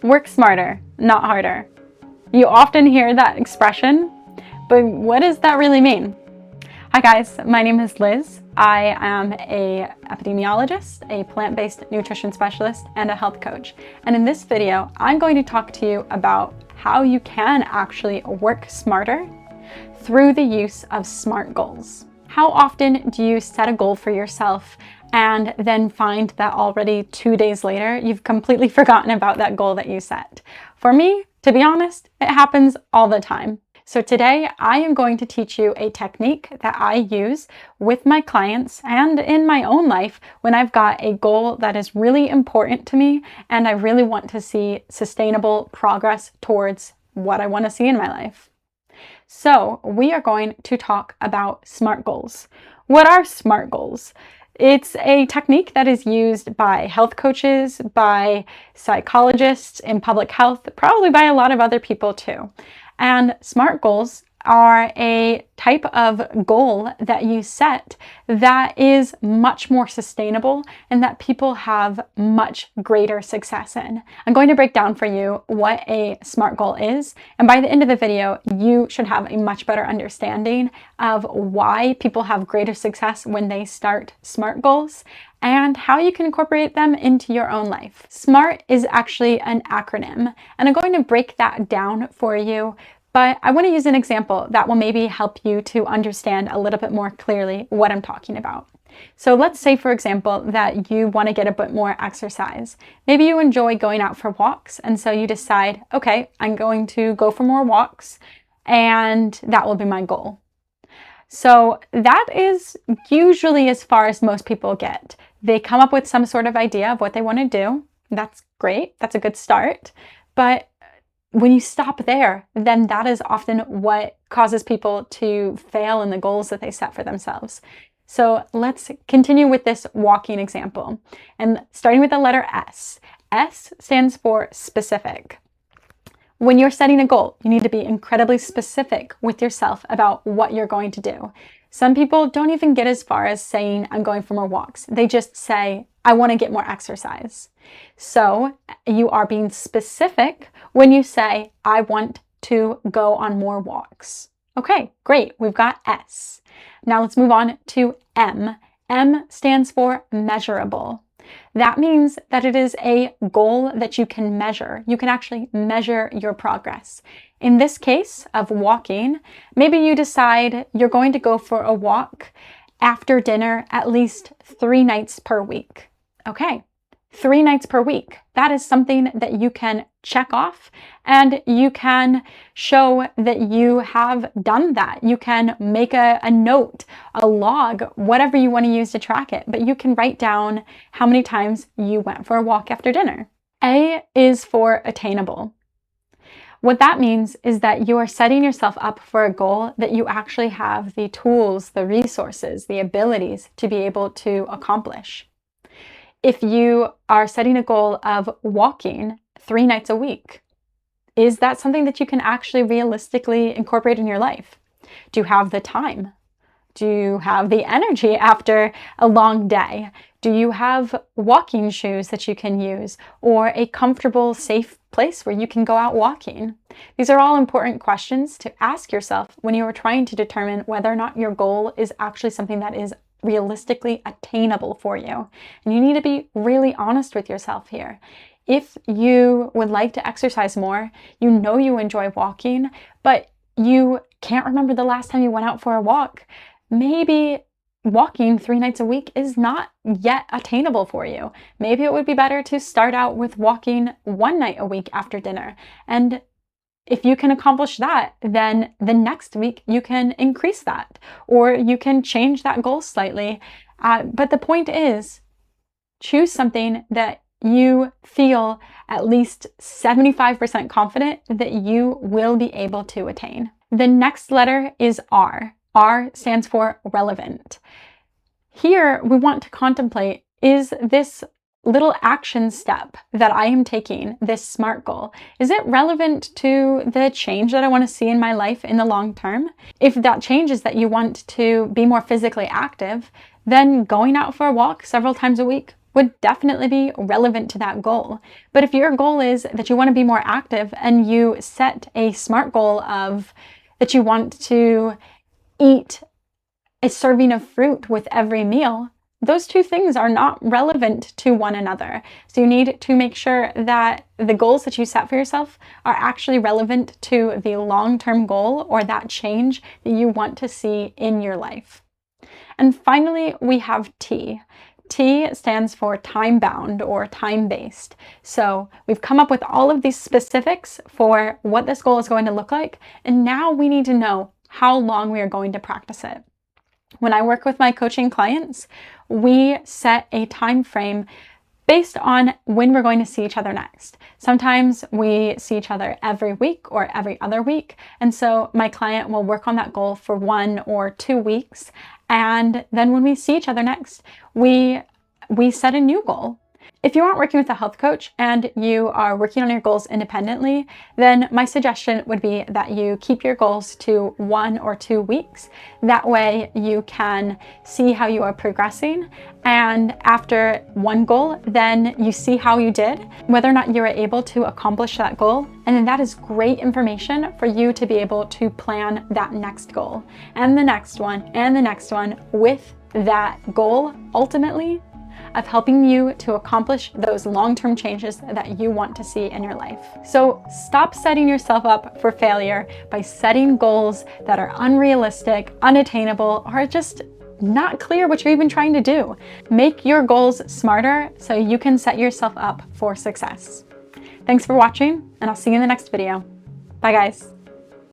Work smarter, not harder. You often hear that expression, but what does that really mean? Hi guys, my name is Liz. I am an epidemiologist, a plant-based nutrition specialist, and a health coach. And in this video, I'm going to talk to you about how you can actually work smarter through the use of SMART goals. How often do you set a goal for yourself and then find that already 2 days later, you've completely forgotten about that goal that you set? For me, to be honest, it happens all the time. So today I am going to teach you a technique that I use with my clients and in my own life when I've got a goal that is really important to me and I really want to see sustainable progress towards what I want to see in my life. So we are going to talk about SMART goals. What are SMART goals? It's a technique that is used by health coaches, by psychologists in public health, probably by a lot of other people too. And SMART goals are a type of goal that you set that is much more sustainable and that people have much greater success in. I'm going to break down for you what a SMART goal is, and by the end of the video, you should have a much better understanding of why people have greater success when they start SMART goals and how you can incorporate them into your own life. SMART is actually an acronym, and I'm going to break that down for you. But I want to use an example that will maybe help you to understand a little bit more clearly what I'm talking about. So let's say, for example, that you want to get a bit more exercise. Maybe you enjoy going out for walks, and so you decide, okay, I'm going to go for more walks, and that will be my goal. So that is usually as far as most people get. They come up with some sort of idea of what they want to do. That's great. That's a good start. But when you stop there, then that is often what causes people to fail in the goals that they set for themselves. So let's continue with this walking example. And starting with the letter S. S stands for specific. When you're setting a goal, you need to be incredibly specific with yourself about what you're going to do. Some people don't even get as far as saying, I'm going for more walks. They just say, I want to get more exercise. So you are being specific when you say, I want to go on more walks. Okay, great. We've got S. Now let's move on to M. M stands for measurable. That means that it is a goal that you can measure. You can actually measure your progress. In this case of walking, maybe you decide you're going to go for a walk after dinner at least 3 nights per week. Okay, 3 nights per week. That is something that you can check off and you can show that you have done that. You can make a note, a log, whatever you want to use to track it, but you can write down how many times you went for a walk after dinner. A is for attainable. What that means is that you are setting yourself up for a goal that you actually have the tools, the resources, the abilities to be able to accomplish. If you are setting a goal of walking 3 nights a week, is that something that you can actually realistically incorporate in your life? Do you have the time? Do you have the energy after a long day? Do you have walking shoes that you can use or a comfortable, safe place where you can go out walking? These are all important questions to ask yourself when you are trying to determine whether or not your goal is actually something that is realistically attainable for you. And you need to be really honest with yourself here. If you would like to exercise more, you know you enjoy walking, but you can't remember the last time you went out for a walk, maybe walking 3 nights a week is not yet attainable for you. Maybe it would be better to start out with walking 1 night a week after dinner. And if you can accomplish that, then the next week you can increase that, or you can change that goal slightly. But the point is, choose something that you feel at least 75% confident that you will be able to attain. The next letter is R. R stands for relevant. Here we want to contemplate, is this little action step that I am taking, this SMART goal, is it relevant to the change that I want to see in my life in the long term? If that change is that you want to be more physically active, then going out for a walk several times a week would definitely be relevant to that goal. But if your goal is that you want to be more active and you set a SMART goal of that you want to eat a serving of fruit with every meal, those two things are not relevant to one another. So you need to make sure that the goals that you set for yourself are actually relevant to the long-term goal or that change that you want to see in your life. And finally, we have T. T stands for time-bound or time-based. So we've come up with all of these specifics for what this goal is going to look like, and now we need to know how long we are going to practice it. When I work with my coaching clients, we set a time frame based on when we're going to see each other next. Sometimes we see each other every week or every other week. And so my client will work on that goal for 1 or 2 weeks. And then when we see each other next, we set a new goal. If you aren't working with a health coach and you are working on your goals independently, then my suggestion would be that you keep your goals to 1 or 2 weeks. That way you can see how you are progressing. And after one goal, then you see how you did, whether or not you were able to accomplish that goal. And then that is great information for you to be able to plan that next goal and the next one and the next one, with that goal ultimately of helping you to accomplish those long-term changes that you want to see in your life. So stop setting yourself up for failure by setting goals that are unrealistic, unattainable, or just not clear what you're even trying to do. Make your goals smarter so you can set yourself up for success. Thanks for watching, and I'll see you in the next video. Bye, guys.